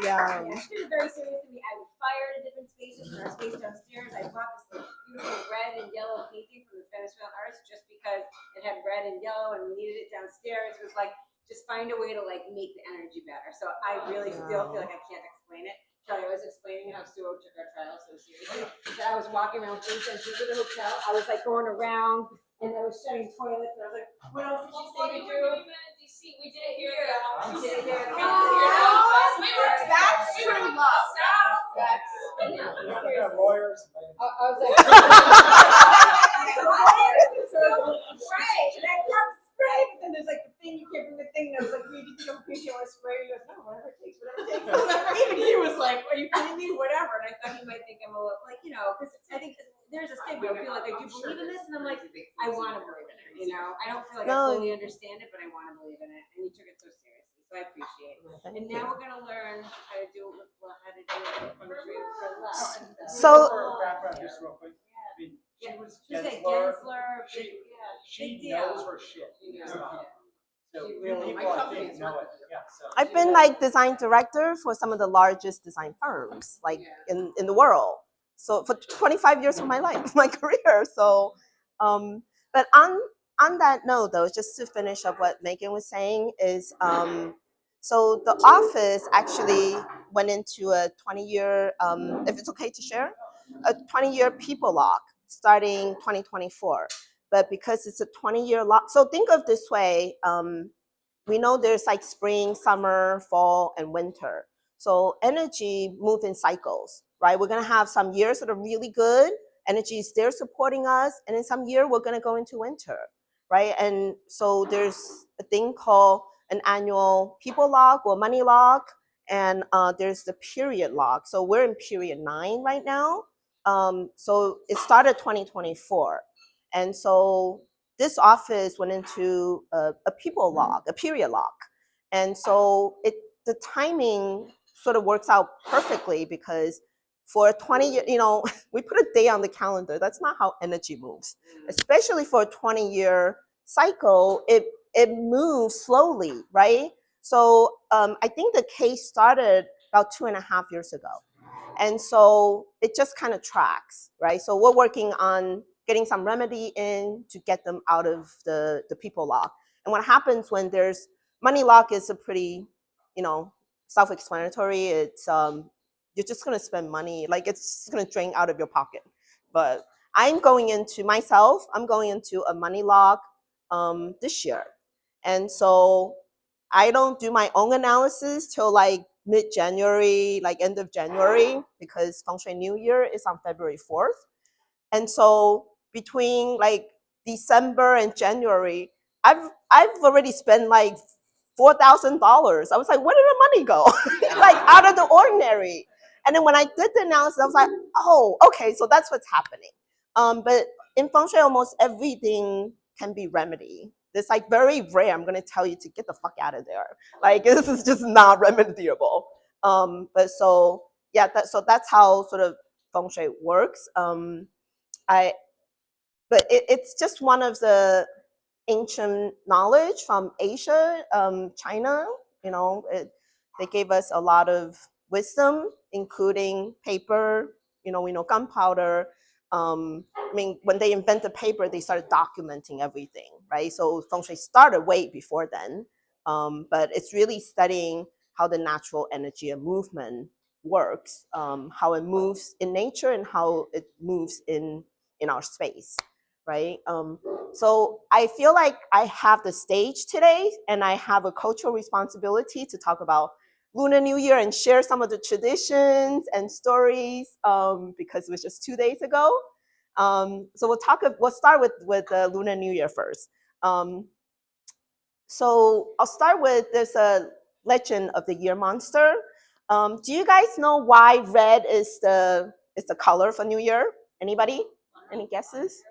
Yeah. She was very serious with me. I would fire in different spaces. In our space downstairs, I bought this beautiful red and yellow painting from this Venezuelan artist just because it had red and yellow and we needed it downstairs. It was like, just find a way to like make the energy better. So I really still feel like I can't explain it. Kelly, I was explaining how Sue took our trial so seriously that I was walking around first and she was at the hotel. I was like going around and I was shutting toilets and I was like, what else did she say to do? We did it here. We did it here. That's true love. That's lawyers. I was like, right. And I love spray, but then there's like the thing you can't bring the thing. And I was like, you think I'm appreciate what spray? He goes, no, whatever it takes, whatever it takes. Even he was like, are you kidding me? Whatever. And I thought he might think I'm a little like, because I think there's a stigma. I feel like I do believe in this, and I'm like, I want to believe in it. I don't feel like I fully understand it, but I want to believe in it. And you took it so seriously, so I appreciate it. And now we're gonna learn how to do it with Feng Shui for love. So, background, just real quick. I mean, she was Gensler. She knows her shit. So really, I think know it. Yeah, so I've been like design director for some of the largest design firms like in the world. So for 25 years of my life, my career. So, but on that note though, just to finish up what Megan was saying is, so the office actually went into a 20-year, if it's okay to share, a 20-year people lock starting 2024. But because it's a 20-year lock, so think of this way, we know there's like spring, summer, fall, and winter. So energy moves in cycles, right? We're gonna have some years that are really good, energy is there supporting us, and in some year we're gonna go into winter, right? And so there's a thing called an annual people lock or money lock, and there's the period lock. So we're in period 9 right now. So it started 2024. And so this office went into a people lock, a period lock. And so the timing sort of works out perfectly because for a 20-year, we put a day on the calendar. That's not how energy moves. Especially for a 20-year cycle, it moves slowly, right? So I think the case started about 2.5 years ago. And so it just kind of tracks, right? So we're working on getting some remedy in to get them out of the people lock. And what happens when there's money lock is a pretty, self-explanatory. It's you're just gonna spend money, like it's gonna drain out of your pocket. But I'm going into a money lock this year. And so I don't do my own analysis till like mid-January, like end of January, because Feng Shui New Year is on February 4th. And so between like December and January, I've already spent like $4,000. I was like, where did the money go? Like out of the ordinary. And then when I did the analysis, I was like, oh, okay, so that's what's happening. But in Feng Shui, almost everything can be remedied. It's like very rare. I'm gonna tell you to get the fuck out of there. Like this is just not remediable. But so yeah, so that's how sort of Feng Shui works. But it's just one of the ancient knowledge from Asia, China. They gave us a lot of wisdom, including paper. We know gunpowder. When they invented paper, they started documenting everything, right? So Feng Shui started way before then, but it's really studying how the natural energy and movement works, how it moves in nature and how it moves in our space, right? So I feel like I have the stage today and I have a cultural responsibility to talk about Lunar New Year and share some of the traditions and stories because it was just 2 days ago. So we'll start with Lunar New Year first. So I'll start with, there's a legend of the year monster. Do you guys know why red is the color for New Year? Anybody? Any guesses?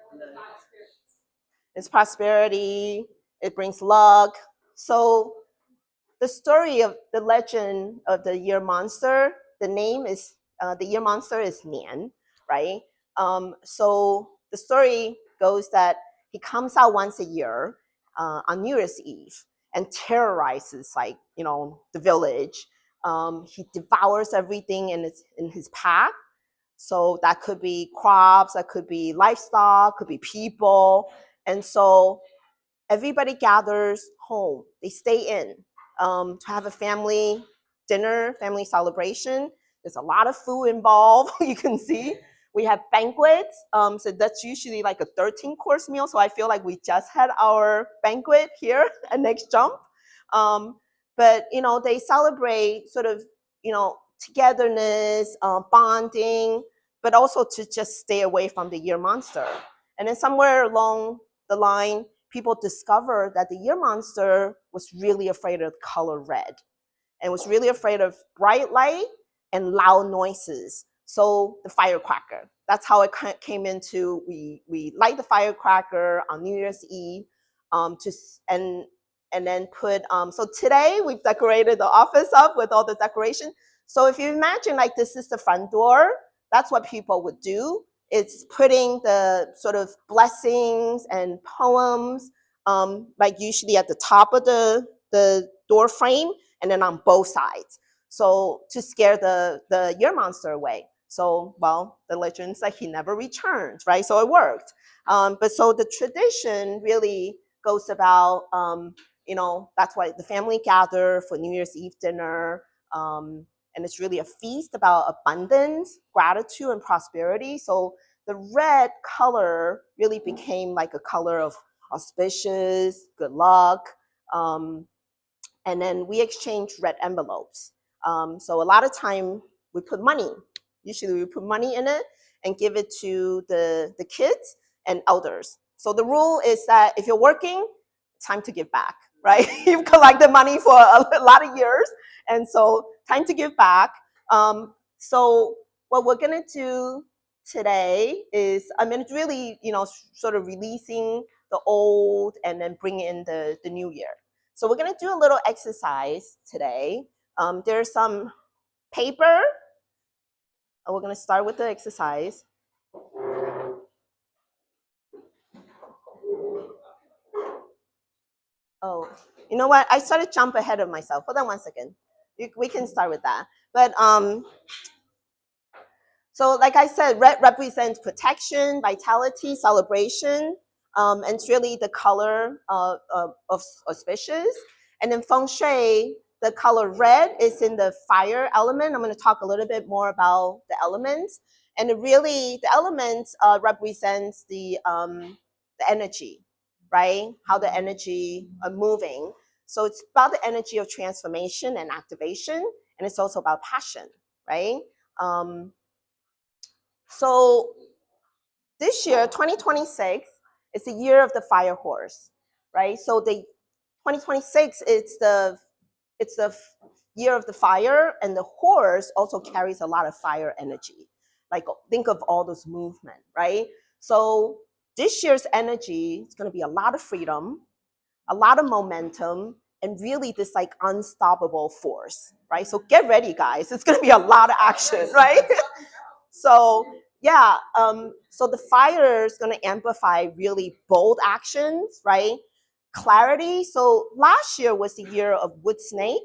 It's prosperity. It brings luck. So the story of the legend of the year monster, the name is, the year monster is Nian, right? So the story goes that he comes out once a year on New Year's Eve and terrorizes the village. He devours everything in his path. So that could be crops, that could be livestock, could be people. And so everybody gathers home. They stay in to have a family dinner, family celebration. There's a lot of food involved. You can see we have banquets. So that's usually like a 13-course meal. So I feel like we just had our banquet here at Next Jump. But they celebrate sort of togetherness, bonding, but also to just stay away from the year monster. And then somewhere along the line, people discovered that the year monster was really afraid of the color red and was really afraid of bright light and loud noises. So the firecracker, that's how it came into, we light the firecracker on New Year's Eve and then put, so today we've decorated the office up with all the decoration. So if you imagine like this is the front door, that's what people would do. It's putting the sort of blessings and poems, like usually at the top of the door frame and then on both sides. So to scare the year monster away. So, well, the legend said he never returned, right? So it worked. But so the tradition really goes about, that's why the family gather for New Year's Eve dinner. And it's really a feast about abundance, gratitude, and prosperity. So the red color really became like a color of auspicious, good luck. And then we exchange red envelopes. So a lot of time we put money. Usually we put money in it and give it to the kids and elders. So the rule is that if you're working, it's time to give back, right? You've collected money for a lot of years, and so time to give back. So what we're gonna do today is, it's really, sort of releasing the old and then bringing in the new year. So we're gonna do a little exercise today. There's some paper. We're gonna start with the exercise. Oh, you know what? I started to jump ahead of myself. Hold on one second. We can start with that. But so like I said, red represents protection, vitality, celebration. And it's really the color of auspicious. And then Feng Shui, the color red is in the fire element. I'm going to talk a little bit more about the elements. And the elements represents the energy, right? How the energy are moving. So it's about the energy of transformation and activation. And it's also about passion, right? So this year, 2026, is the year of the fire horse, right? So the 2026 it's the year of the fire, and the horse also carries a lot of fire energy. Like think of all those movement, right? So this year's energy is going to be a lot of freedom, a lot of momentum, and really this like unstoppable force, right? So get ready, guys. It's going to be a lot of action, right? So yeah, so the fire is going to amplify really bold actions, right? Clarity. So last year was the year of wood snake.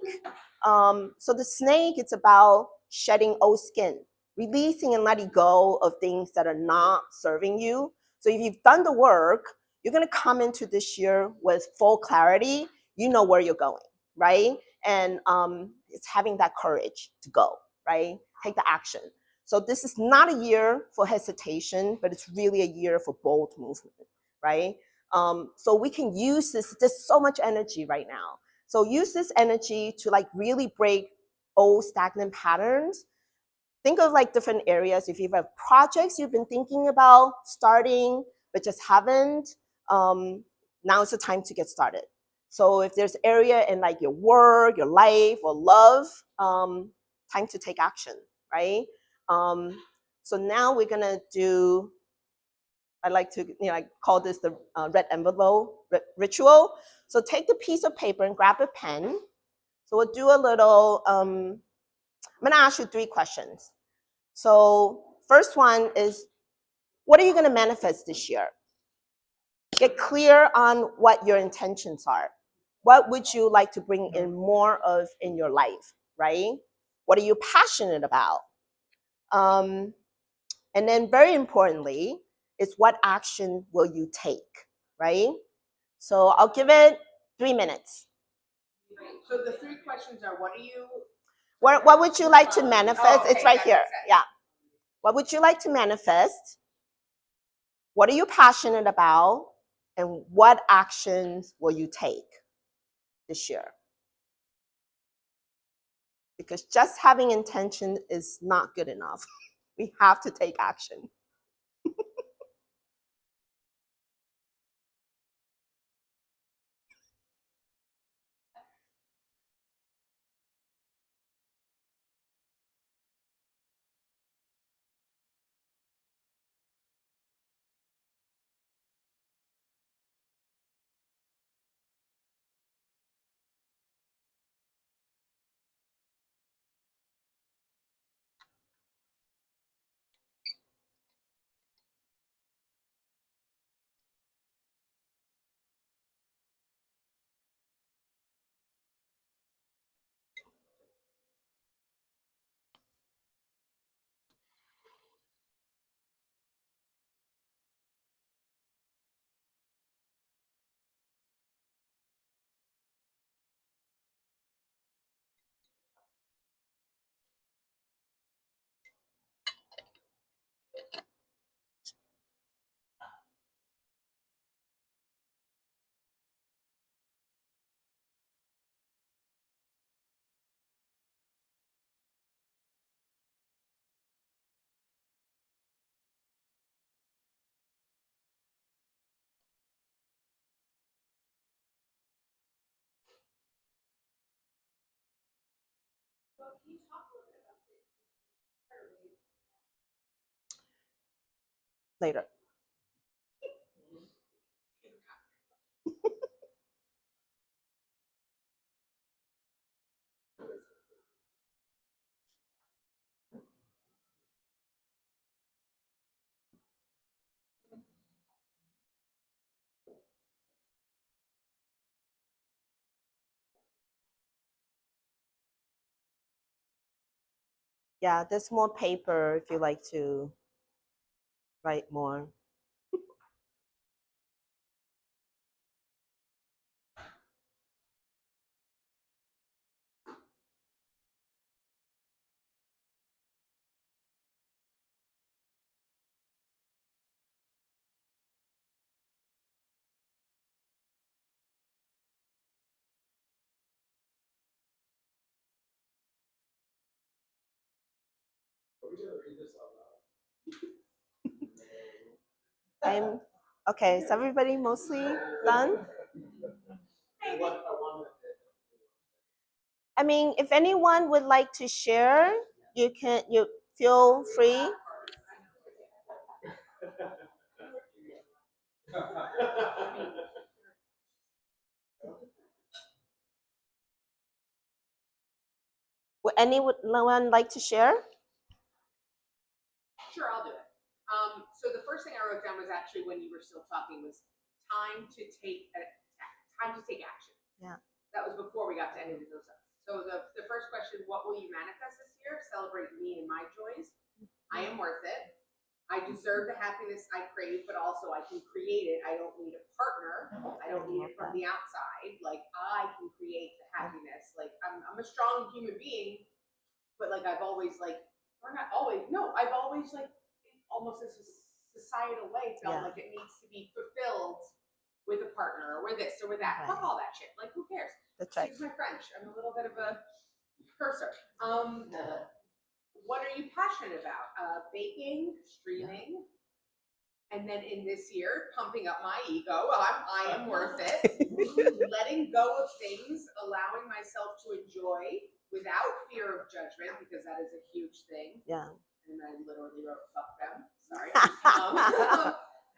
So the snake, it's about shedding old skin, releasing and letting go of things that are not serving you. So if you've done the work, you're going to come into this year with full clarity. You know where you're going, right? And it's having that courage to go, right? Take the action. So this is not a year for hesitation, but it's really a year for bold movement, right? So we can use this, there's so much energy right now. So use this energy to like really break old stagnant patterns. Think of like different areas. If you have projects you've been thinking about starting, but just haven't, now is the time to get started. So if there's area in like your work, your life, or love, time to take action, right? So now we're gonna do, I like to I call this the red envelope ritual. So take the piece of paper and grab a pen. So we'll do a little, I'm gonna ask you 3 questions. So first one is, what are you gonna manifest this year? Get clear on what your intentions are. What would you like to bring in more of in your life? right? What are you passionate about? And then very importantly is what action will you take, right? So I'll give it 3 minutes. So the 3 questions are, what are you? What would you like to manifest? Oh, okay, It's right that here. makes sense. Yeah. What would you like to manifest? What are you passionate about? And what actions will you take this year? Because just having intention is not good enough. We have to take action. Later. Yeah, there's more paper if you like to write more. I'm okay. Is everybody mostly done? I mean, if anyone would like to share, you feel free. Would anyone like to share? Sure, I'll do it. So the first thing I wrote down was actually when you were still talking was time to take action. Yeah. That was before we got to any of those stuff. So the first question, what will you manifest this year? Celebrate me and my joys. I am worth it. I deserve the happiness I crave, but also I can create it. I don't need a partner. I don't need it from the outside. Like I can create the happiness. Like I'm a strong human being, but like I've always like, or not always, no, I've always like almost as a societal way felt like it needs to be fulfilled with a partner or with this or with that. Fuck all that shit. Like who cares? That's right. Excuse my French. I'm a little bit of a cursor. What are you passionate about? Baking, streaming, and then in this year, pumping up my ego. I am worth it. Letting go of things, allowing myself to enjoy without fear of judgment, because that is a huge thing. Yeah. And I literally wrote "fuck them." Sorry.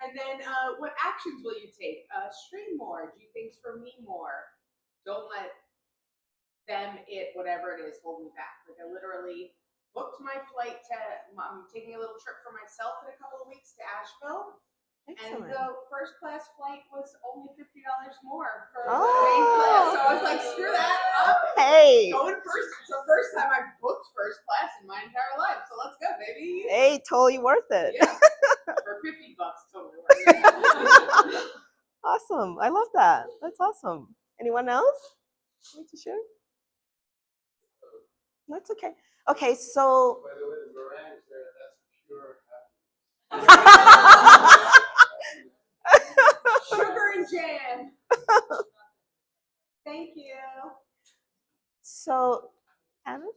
And then, what actions will you take? Stream more. Do things for me more. Don't let them, it, whatever it is, hold me back. Like I literally booked my flight I'm taking a little trip for myself in a couple of weeks to Asheville. And Excellent. the first class flight was only $50 more for the Oh. main class. So I was like, screw that. Hey, Going first. It's the first time I've booked first class in my entire life. So let's go, baby. hey, totally worth it. Yeah. For $50, totally worth it. Awesome. I love that. That's awesome. Anyone else want to share? That's okay. Okay, so. By the way, the meringues there, that's pure happiness. Sugar and jam. Thank you. So, Adam?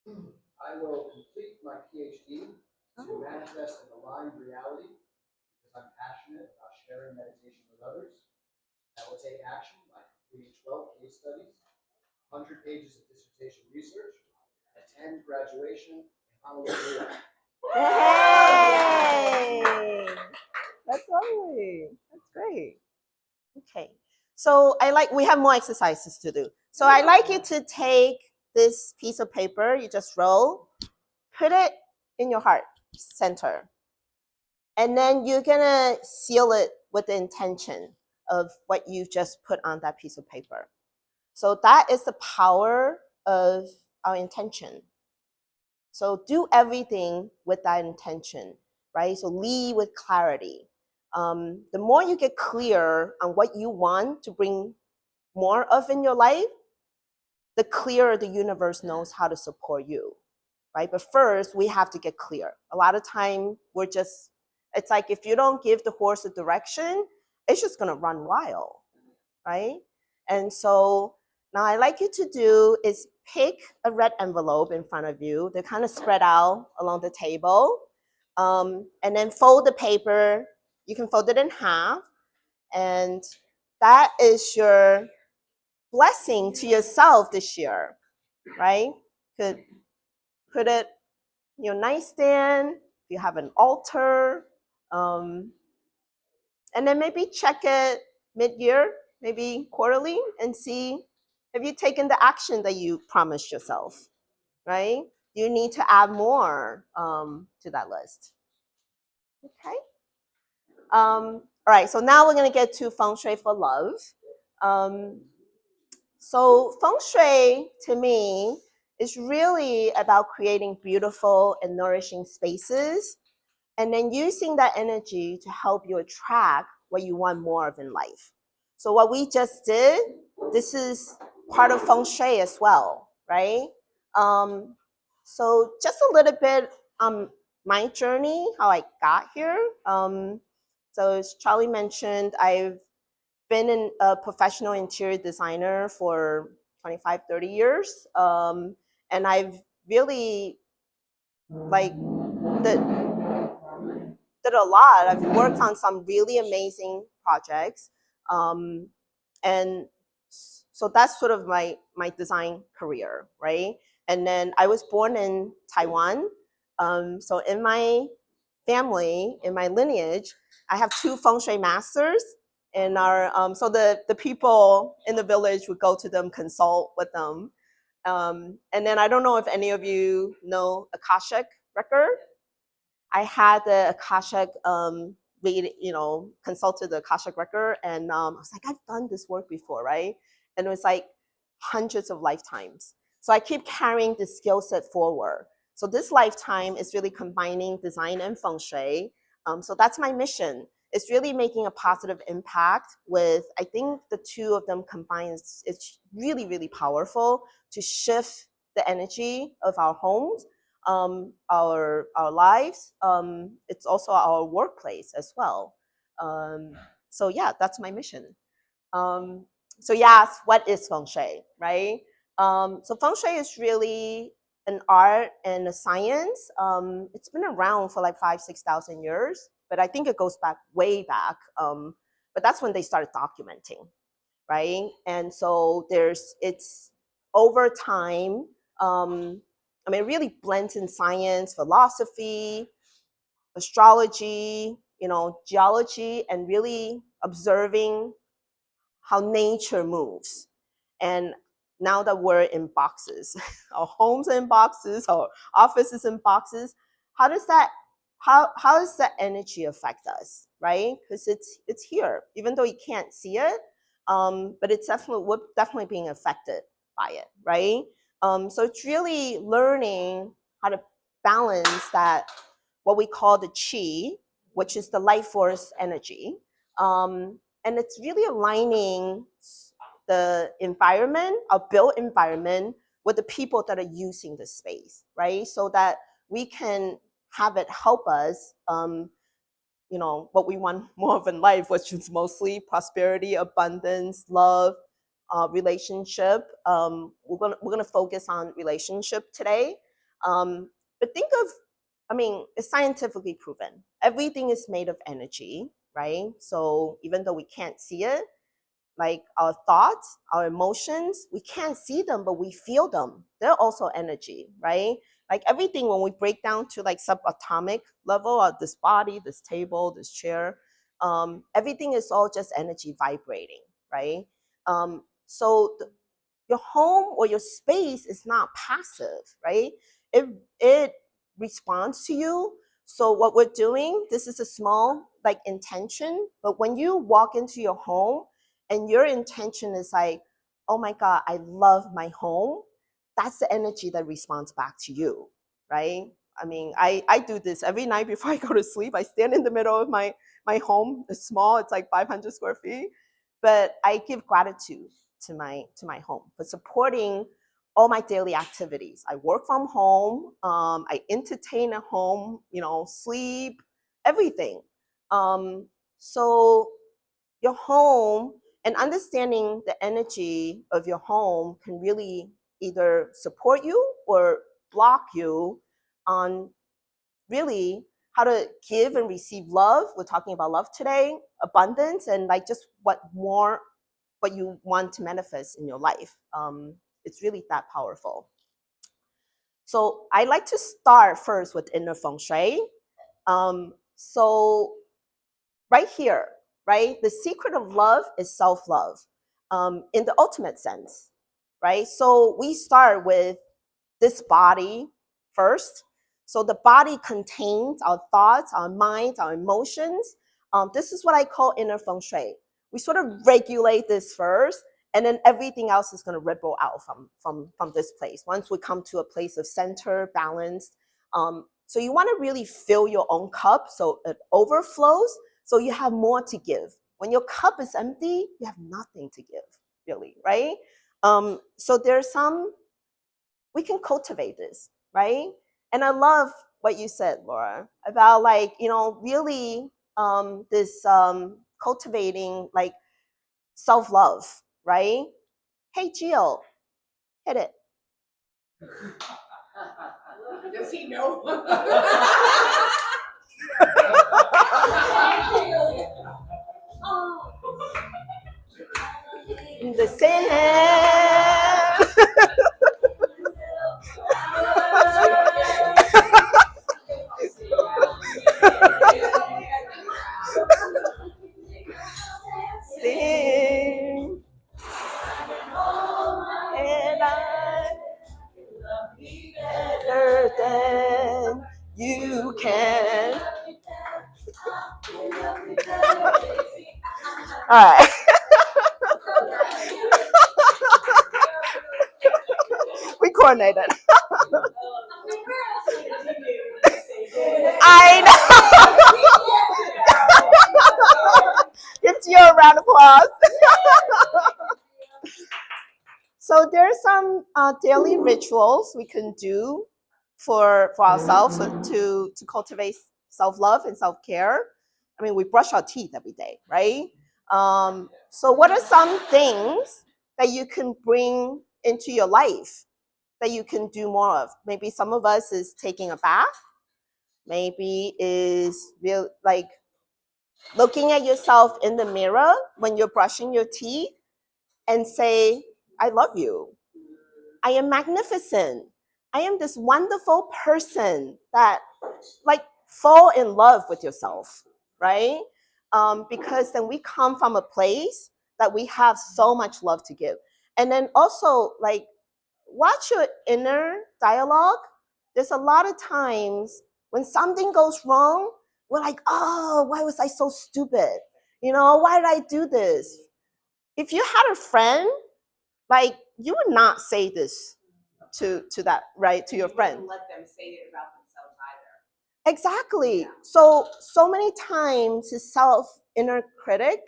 I will complete my PhD to manifest an aligned reality because I'm passionate about sharing meditation with others. I will take action by completing 12 case studies, 100 pages of dissertation research, attend graduation in Honolulu. Hey! That's lovely. That's great. Okay. So we have more exercises to do. So I like you to take this piece of paper, you just roll, put it in your heart center. And then you're gonna seal it with the intention of what you just put on that piece of paper. So that is the power of our intention. So do everything with that intention, right? So lead with clarity. The more you get clear on what you want to bring more of in your life, the clearer the universe knows how to support you, right? But first, we have to get clear. A lot of time, it's like if you don't give the horse a direction, it's just gonna run wild, right? And so now I like you to do is pick a red envelope in front of you. They're kind of spread out along the table. And then fold the paper. You can fold it in half. And that is your blessing to yourself this year, right? Could put it in your nightstand, if you have an altar, and then maybe check it mid-year, maybe quarterly, and see have you taken the action that you promised yourself, right? You need to add more to that list. Okay. All right, so now we're gonna get to Feng Shui for love. So Feng Shui, to me, is really about creating beautiful and nourishing spaces and then using that energy to help you attract what you want more of in life. So what we just did, this is part of Feng Shui as well, right? So just a little bit on my journey, how I got here. So as Charlie mentioned, I've been a professional interior designer for 25, 30 years. And I've really did a lot. I've worked on some really amazing projects. And so that's sort of my design career, right? And then I was born in Taiwan. So in my family, in my lineage, I have 2 Feng Shui masters. And so the people in the village would go to them, consult with them. And then I don't know if any of you know Akashic record. I had the Akashic consulted the Akashic record, and I was like, I've done this work before, right? And it was like hundreds of lifetimes. So I keep carrying this skill set forward. So this lifetime is really combining design and Feng Shui. So that's my mission. It's really making a positive impact with, I think the 2 of them combined, it's really, really powerful to shift the energy of our homes, our lives. It's also our workplace as well. So yeah, that's my mission. So yes, what is Feng Shui, right? So Feng Shui is really an art and a science. It's been around for like 5,000-6,000 years, but I think it goes back way back. But that's when they started documenting, right? And so it's over time. It really blends in science, philosophy, astrology, geology, and really observing how nature moves. And now that we're in boxes, our homes are in boxes, our offices in boxes, how how does that energy affect us, right? Because it's here, even though you can't see it, but it's definitely, we're definitely being affected by it, right? So it's really learning how to balance that, what we call the chi, which is the life force energy. And it's really aligning the environment, our built environment, with the people that are using the space, right? So that we can have it help us, what we want more of in life, which is mostly prosperity, abundance, love, relationship. We're gonna focus on relationship today. But think of, it's scientifically proven. Everything is made of energy, right? So even though we can't see it, like our thoughts, our emotions, we can't see them, but we feel them. They're also energy, right? Like everything, when we break down to like subatomic level, of this body, this table, this chair, everything is all just energy vibrating, right? So your home or your space is not passive, right? It responds to you. So what we're doing, this is a small like intention, but when you walk into your home and your intention is like, oh my God, I love my home, that's the energy that responds back to you, right? I do this every night before I go to sleep. I stand in the middle of my home. It's small, it's like 500 square feet, but I give gratitude to my home for supporting all my daily activities. I work from home, I entertain at home, sleep, everything. So your home and understanding the energy of your home can really either support you or block you on really how to give and receive love. We're talking about love today, abundance, and like just what you want to manifest in your life. It's really that powerful. So I like to start first with inner feng shui. So right here, right, the secret of love is self-love, in the ultimate sense, right? So we start with this body first. So the body contains our thoughts, our minds, our emotions. This is what I call inner feng shui. We sort of regulate this first, and then everything else is going to ripple out from this place. Once we come to a place of center, balance. So you want to really fill your own cup so it overflows, so you have more to give. When your cup is empty, you have nothing to give, really, right? So there's we can cultivate this, right? And I love what you said, Laura, about like, really this cultivating like self-love, right? Hey, Jill, hit it. Does he know? The sand. Sing. And I better than you can. All right. We coordinated. I know. Give you a round of applause. So there are some daily rituals we can do for ourselves to cultivate self-love and self-care. We brush our teeth every day, right? So what are some things that you can bring into your life that you can do more of? Maybe some of us is taking a bath. Maybe is real like looking at yourself in the mirror when you're brushing your teeth and say, I love you. I am magnificent. I am this wonderful person that like fall in love with yourself, right? Because then we come from a place that we have so much love to give. And then also like watch your inner dialogue. There's a lot of times When something goes wrong, we're like, oh, why was I so stupid? You know, why did I do this? If you had a friend, like, you would not say this to that, right, to your friend. Let them say it about themselves either. Exactly. Yeah. So many times it's inner critic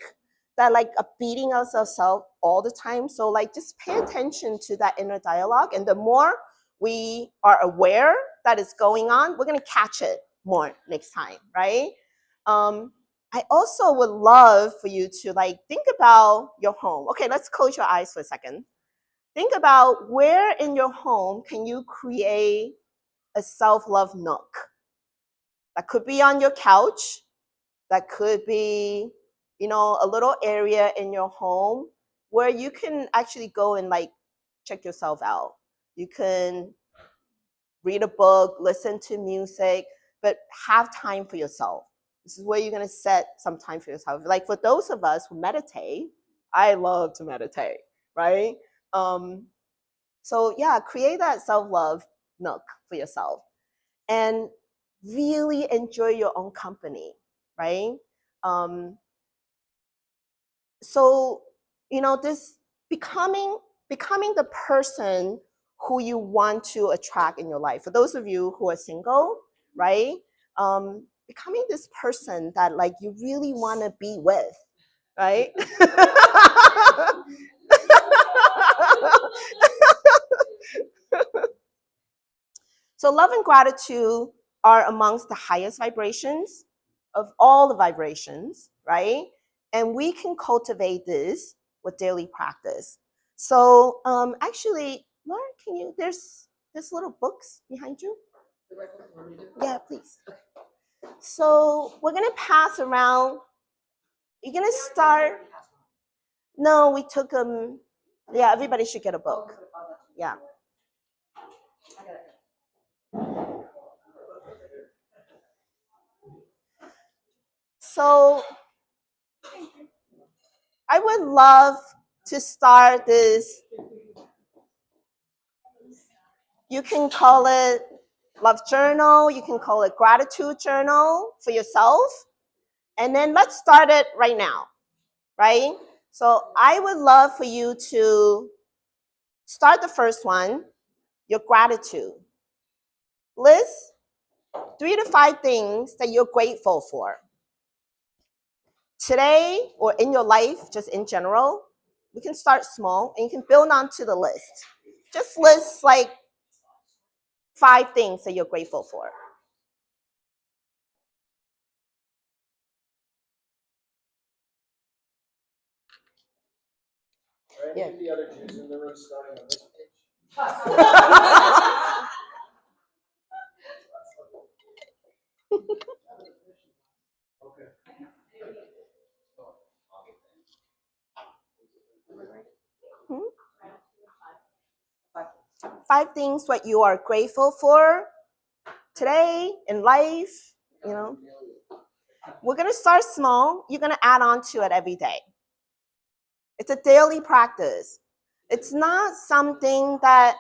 that like are beating ourselves up all the time. So like just pay attention to that inner dialogue, and the more we are aware that it's going on, we're gonna catch it more next time, right? I also would love for you to like think about your home. Okay, let's close your eyes for a second. Think about where in your home can you create a self-love nook. That could be on your couch. That could be, you know, a little area in your home where you can actually go and like check yourself out. You can read a book, listen to music, but have time for yourself. This is where you're gonna set some time for yourself. Like for those of us who meditate, I love to meditate, right? So yeah, create that self-love nook for yourself. And really enjoy your own company, right? So, you know, this becoming the person who you want to attract in your life. For those of you who are single, right? Becoming this person that like you really want to be with, right? So love and gratitude are amongst the highest vibrations of all the vibrations, right? And we can cultivate this with daily practice. So actually, Laura, can you, there's little books behind you? Yeah, please. So we're gonna pass around. You're gonna start. No, we took them. Yeah, everybody should get a book. Yeah. So I would love to start this. You can call it love journal. You can call it gratitude journal for yourself. And then let's start it right now, right? So I would love for you to start the first one, your gratitude. List 3 to 5 things that you're grateful for. Today or in your life, just in general, we can start small and you can build onto the list. Just list like 5 things that you're grateful for. Are any of the other Jews in the room starting on this page? Okay. 5 things what you are grateful for today in life, you know. We're gonna start small. You're gonna add on to it every day. It's a daily practice. It's not something that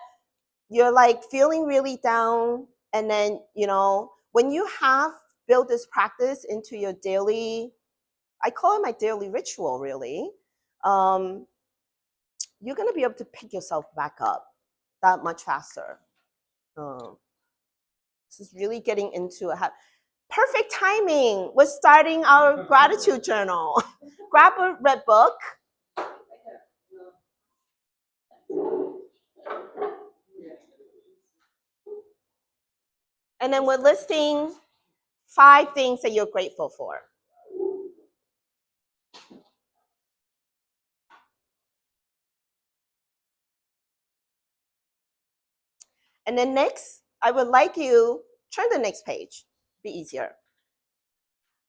you're like feeling really down and then, you know, when you have built this practice into your daily, I call it my daily ritual really, you're gonna be able to pick yourself back up that much faster. This is really getting into a perfect timing. We're starting our gratitude journal. Grab a red book. And then we're listing 5 things that you're grateful for. And then next, I would like you, turn the next page, be easier.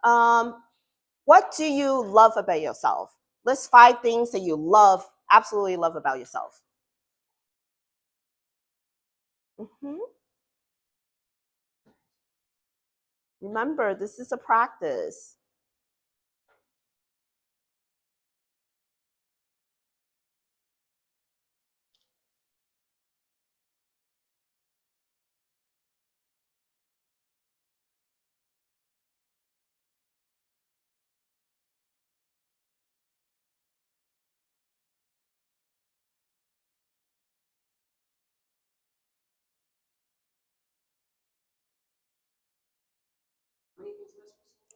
What do you love about yourself? List 5 things that you love, absolutely love about yourself. Remember, this is a practice.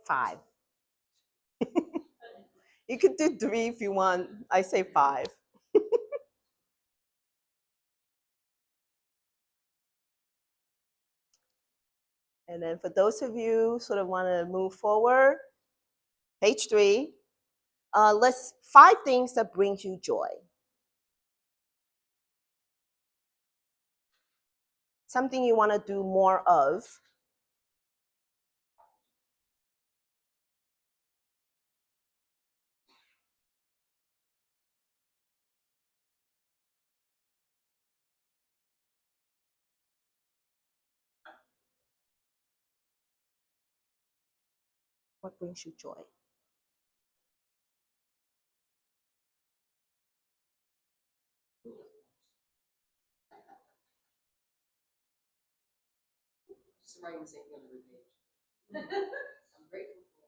5. You could do 3 if you want. I say 5. And then for those of you sort of want to move forward, page 3, let's 5 things that brings you joy. Something you want to do more of. What brings you joy? Just writing the same thing on every page. I'm grateful for.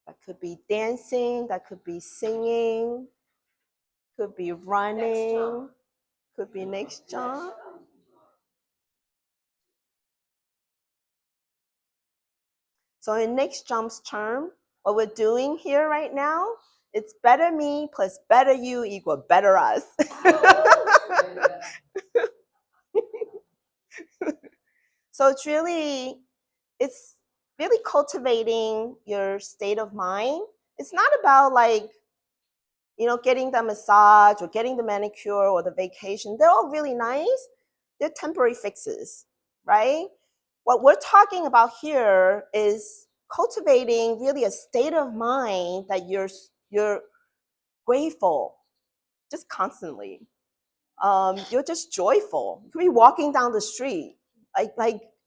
That could be dancing, that could be singing, could be running, could be next jump. So in next jump's term, what we're doing here right now, it's better me plus better you equal better us. So it's really cultivating your state of mind. It's not about like, getting the massage or getting the manicure or the vacation. They're all really nice. They're temporary fixes, right? What we're talking about here is cultivating really a state of mind that you're grateful just constantly. You're just joyful. You could be walking down the street,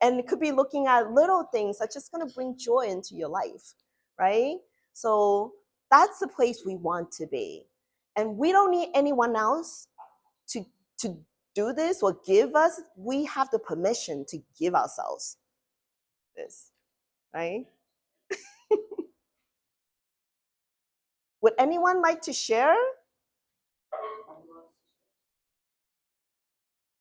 and it could be looking at little things that's just gonna bring joy into your life, right? So that's the place we want to be, and we don't need anyone else to do this or give us. We have the permission to give ourselves this, right? Would anyone like to share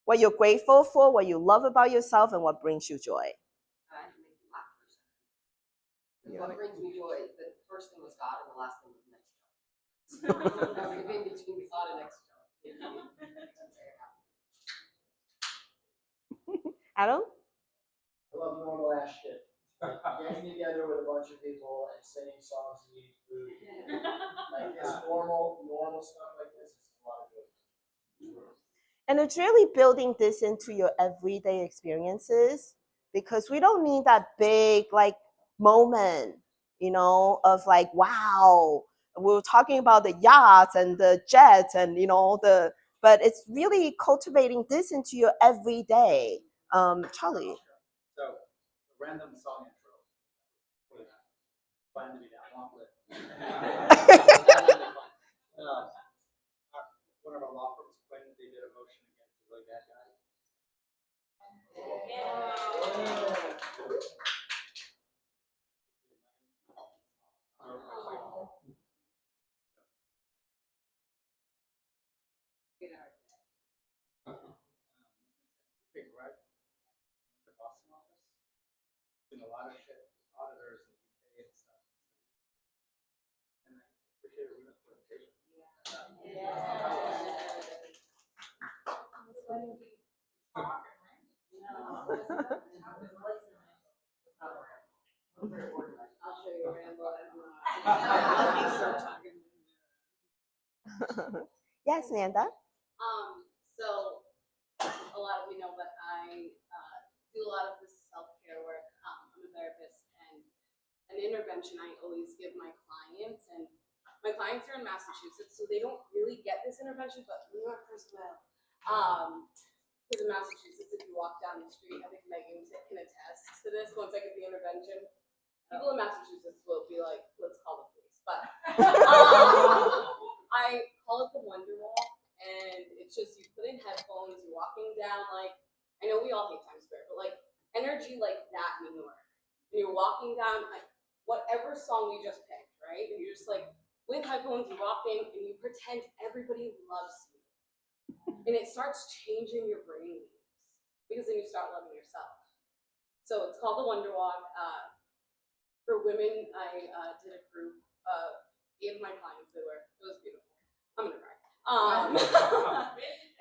what you're grateful for, what you love about yourself, and what brings you joy? I can make you laugh for a second. What brings me joy? The first thing was God, and the last thing was next jump. Everything between God and next jump. Adam? I love normal ass shit. Getting together with a bunch of people and singing songs and eating food. Like this normal stuff like this is a lot of good. And it's really building this into your everyday experiences, because we don't need that big like moment, of like, wow, we were talking about the yachts and the jets and but it's really cultivating this into your everyday. Charlie. So, random song intro. Fun to be that long with. One of our law firms, when they did a motion against a really bad guy. Big right. The Boston office. Doing a lot of shit with auditors in the UK and stuff. And I appreciate Runa's presentation. I'll show you Rambo as Yes, Nanda. So a lot of you know, but I do a lot of this self-care work. I'm a therapist, and an intervention I always give my clients, and my clients are in Massachusetts, so they don't really get this intervention, but New Yorkers will. Because in Massachusetts, if you walk down the street, I think Megan can attest to this. Once I get the intervention, people in Massachusetts will be like, "Let's call the police." But I call it the Wonder Wall, and it's just you put in headphones, you're walking down like, I know we all hate Times Square, but like energy like that in New York. And you're walking down, like whatever song we just picked, right? And you're just like, with headphones, you walk in and you pretend everybody loves you. And it starts changing your brain waves because then you start loving yourself. So it's called the Wonder Walk. For women, I did a group of 8 of my clients. It was beautiful. I'm gonna cry.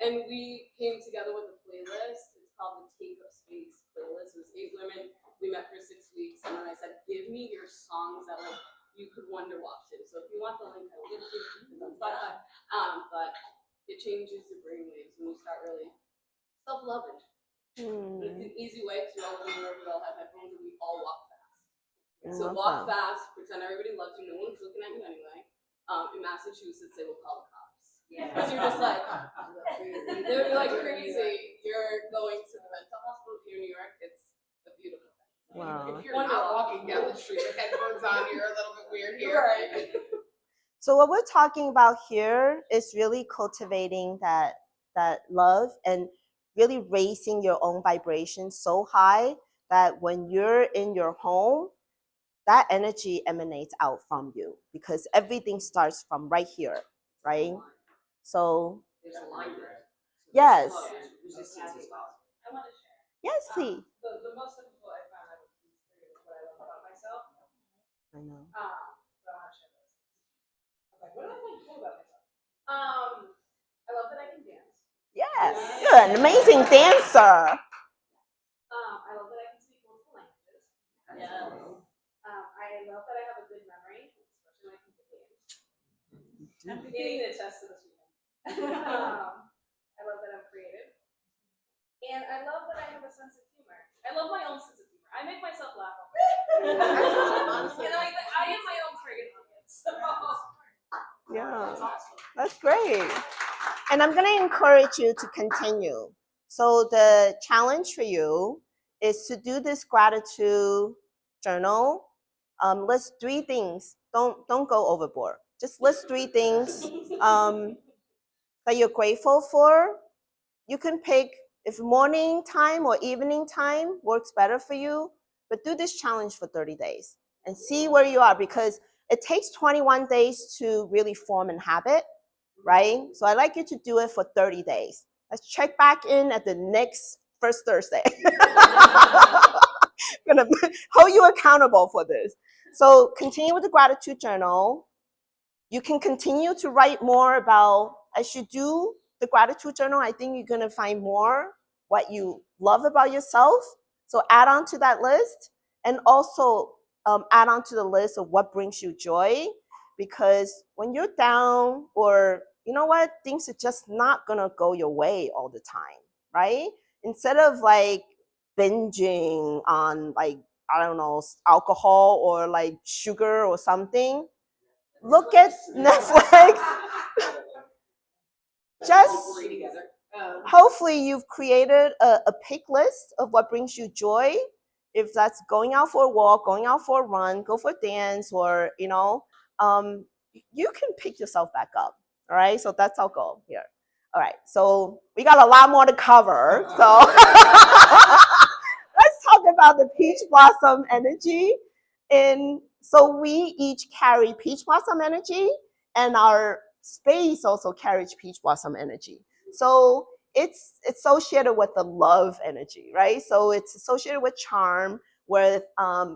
And we came together with a playlist. It's called the Take Up Space playlist. It was 8 women. We met for 6 weeks, and then I said, "Give me your songs that like you could wonder walk to." So if you want the link, I'll give it to you. It's on Spotify. But it changes your brainwaves when you start really self-loving. But it's an easy way because we all live in New York, we all have headphones, and we all walk fast. So walk fast, pretend everybody loves you, no one's looking at you anyway. In Massachusetts, they will call the cops. Because you're just like, they're like crazy. You're going to the mental hospital here in New York. It's a beautiful thing. Wow. If you're not walking down the street with headphones on, you're a little bit weird here. Right. So what we're talking about here is really cultivating that love and really raising your own vibration so high that when you're in your home, that energy emanates out from you because everything starts from right here, right? So There's a line there. yes, Resistance as well. I want to share. yes, please. The most difficult I found out with these 3 is what I love about myself. I know. So I want to share this. I was like, what do I think cool about myself? I love that I can dance. Yes, you're an amazing dancer. I love that I can speak multiple languages. Yes. I love that I have a good memory, especially when it comes to games. I'm beginning to test this weekend. I love that I'm creative. And I love that I have a sense of humor. I love my own sense of humor. I make myself laugh all the time. And I am my own target audience. So. Yeah, that's great. And I'm going to encourage you to continue. So the challenge for you is to do this gratitude journal. List 3 things. Don't go overboard. Just list 3 things that you're grateful for. You can pick if morning time or evening time works better for you, but do this challenge for 30 days and see where you are because it takes 21 days to really form a habit, right? So I'd like you to do it for 30 days. Let's check back in at the next first Thursday. I'm gonna hold you accountable for this. So continue with the gratitude journal. You can continue to write more about, as you do the gratitude journal, I think you're gonna find more what you love about yourself. So add on to that list and also add on to the list of what brings you joy. Because when you're down or you know what, things are just not gonna go your way all the time, right? Instead of like binging on like, I don't know, alcohol or like sugar or something, look at Netflix. Just hopefully you've created a pick list of what brings you joy. If that's going out for a walk, going out for a run, go for a dance, or you can pick yourself back up. All right, so that's our goal here. All right, so we got a lot more to cover. So let's talk about the peach blossom energy. So we each carry peach blossom energy, and our space also carries peach blossom energy. So it's associated with the love energy, right? So it's associated with charm, with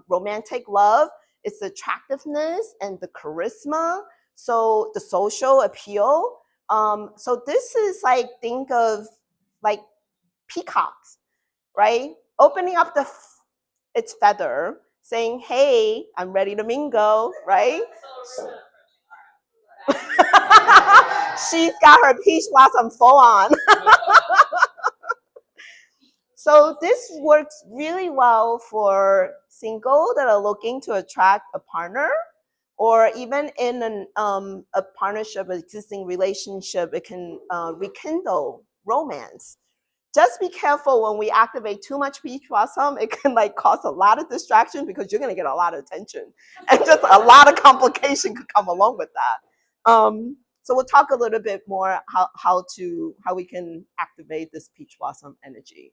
romantic love. It's the attractiveness and the charisma. So the social appeal. So this is like, think of like peacocks, right? Opening up its feather, saying, "Hey, I'm ready to mingle," right? She's got her peach blossom full on. So this works really well for single that are looking to attract a partner, or even in a partnership, an existing relationship, it can rekindle romance. Just be careful when we activate too much peach blossom. It can like cause a lot of distraction because you're gonna get a lot of attention, and just a lot of complication could come along with that. So we'll talk a little bit more how we can activate this peach blossom energy.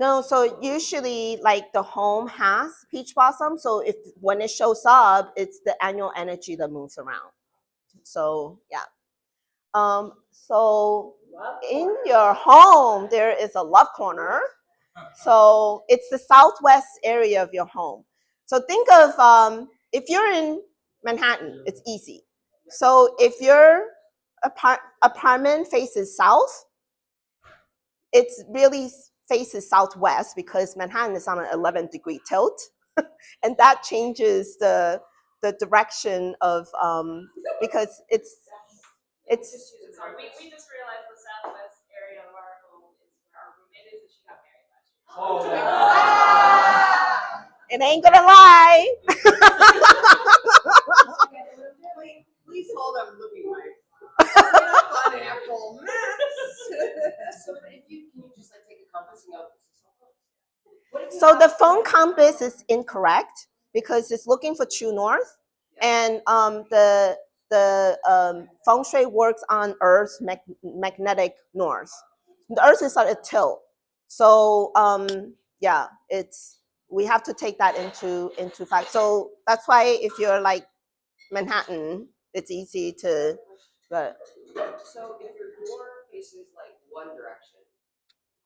No, so usually like the home has peach blossom. So if when it shows up, it's the annual energy that moves around. So yeah. So in your home, there is a love corner. So it's the southwest area of your home. So think of if you're in Manhattan, it's easy. So if your apartment faces south, it's really faces southwest because Manhattan is on an 11-degree tilt, and that changes the direction of because it's Sorry, we just realized the southwest area of our home is where our roommate is, and she got married last year. it ain't gonna lie. Please hold on, looking like. On Apple Maps. So if you, can you just like take a compass and go, this is so close? So the phone compass is incorrect because it's looking for true north, and the feng shui works on Earth's magnetic north. The Earth is at a tilt, so yeah, it's we have to take that into fact. So that's why if you're like Manhattan, it's easy to. But So if your door faces like one direction,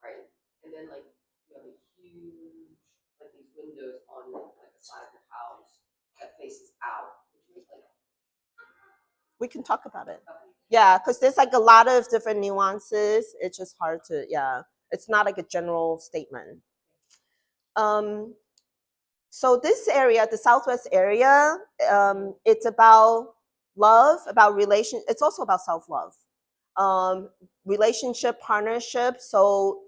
right, and then like you have a huge like these windows on like the side of the house that faces out, which means like we can talk about it. Yeah, because there's like a lot of different nuances. It's just hard to, yeah. It's not like a general statement. So this area, the southwest area, it's about love, about relation. It's also about self-love, relationship, partnership. So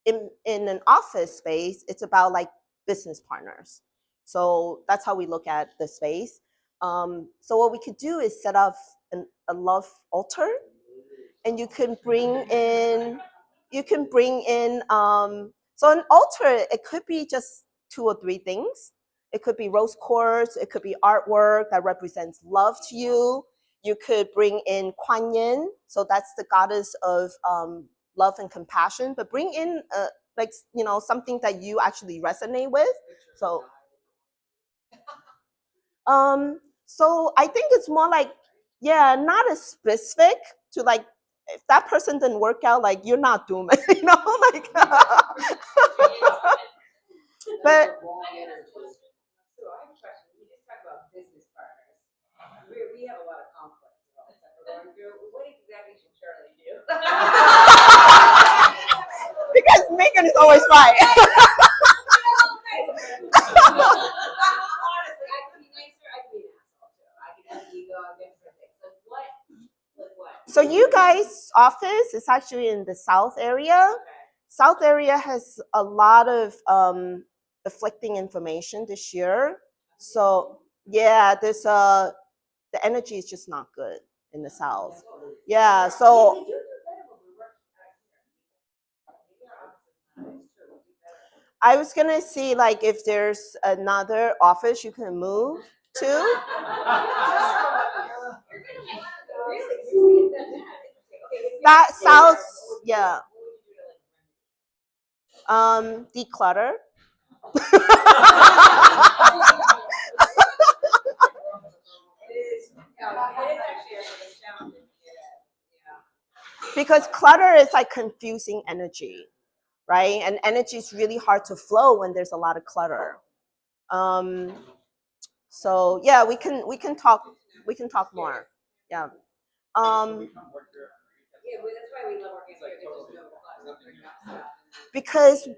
in an office space, it's about like business partners. So that's how we look at the space. So what we could do is set up a love altar, and you can bring in so an altar, it could be just 2 or 3 things. It could be rose quartz, it could be artwork that represents love to you. You could bring in Kuan Yin, so that's the goddess of love and compassion, but bring in like something that you actually resonate with. So so I think it's more like, yeah, not as specific to like if that person didn't work out, like you're not doomed, like so I have I a but question. We just talked about business partners. We have a lot of conflicts about the stuff we're going through. What exactly should Shirley do? because Megan is always right. Honestly, I could be nicer. I could be an asshole too. I could have ego. I could different things. Like what? Like what? So you guys' office is actually in the south area. Okay. South area has a lot of afflicting information this year. So yeah, there's the energy is just not good in the south. Yeah, so We do better when we work together. I was gonna see like if there's another office you can move to. That sounds, yeah. Declutter. Because clutter is like confusing energy, right? And energy is really hard to flow when there's a lot of clutter. So yeah, we can talk more. Yeah. Yeah, well, that's why we love working here. There's no clutter. Because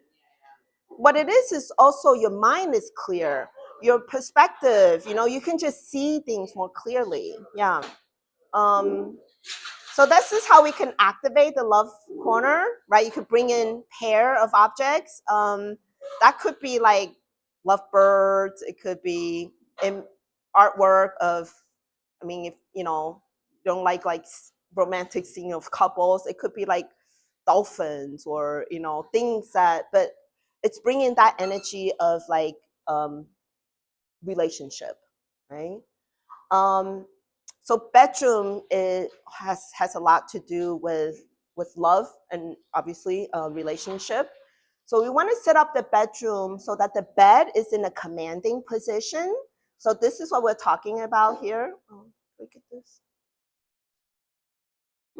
what it is also your mind is clear, your perspective, you can just see things more clearly. Yeah. So this is how we can activate the love corner, right? You could bring in pair of objects. That could be like lovebirds. It could be artwork of, I mean, if don't like romantic scene of couples, it could be like dolphins or things that, but it's bringing that energy of like relationship, right? So bedroom has a lot to do with love and obviously relationship. So we want to set up the bedroom so that the bed is in a commanding position. So this is what we're talking about here. Oh, look at this.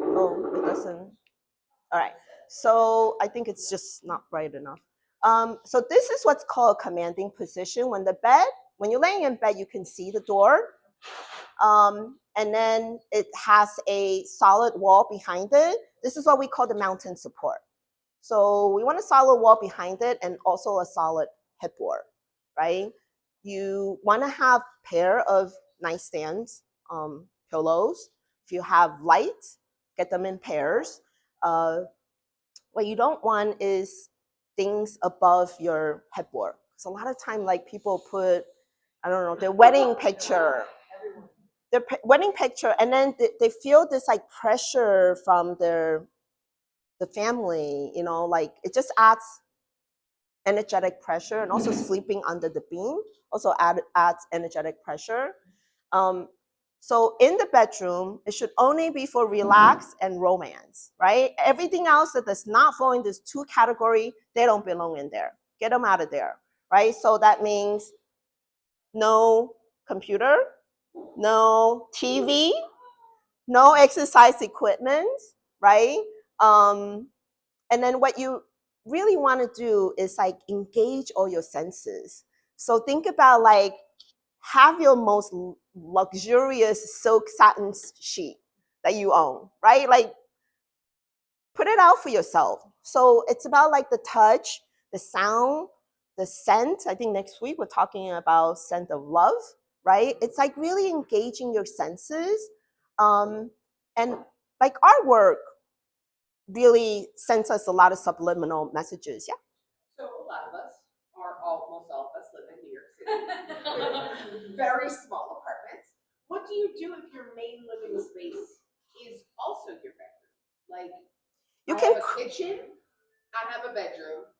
Oh, it doesn't. All right. So I think it's just not bright enough. So this is what's called a commanding position. When you're laying in bed, you can see the door. And then it has a solid wall behind it. This is what we call the mountain support. So we want a solid wall behind it and also a solid headboard, right? You want to have pair of nightstands, pillows. If you have lights, get them in pairs. What you don't want is things above your headboard. So a lot of time, like people put, I don't know, their wedding picture, wedding picture, and then they feel this like pressure from the family, you know, like it just adds energetic pressure, and also sleeping under the beam also adds energetic pressure. So in the bedroom, it should only be for relax and romance, right? Everything else that does not fall in this two category, they don't belong in there. Get them out of there, right? So that means no computer, no TV, no exercise equipment, right? And then what you really want to do is like engage all your senses. So think about like have your most luxurious silk satin sheet that you own, right? Like put it out for yourself. So it's about like the touch, the sound, the scent. I think next week we're talking about scent of love, right? It's like really engaging your senses. And like artwork really sends us a lot of subliminal messages. Yeah. So a lot of us, or almost all of us, live in New York City with very small apartments. What do you do if your main living space is also your bedroom? Like, You I can have a kitchen, I have a bedroom,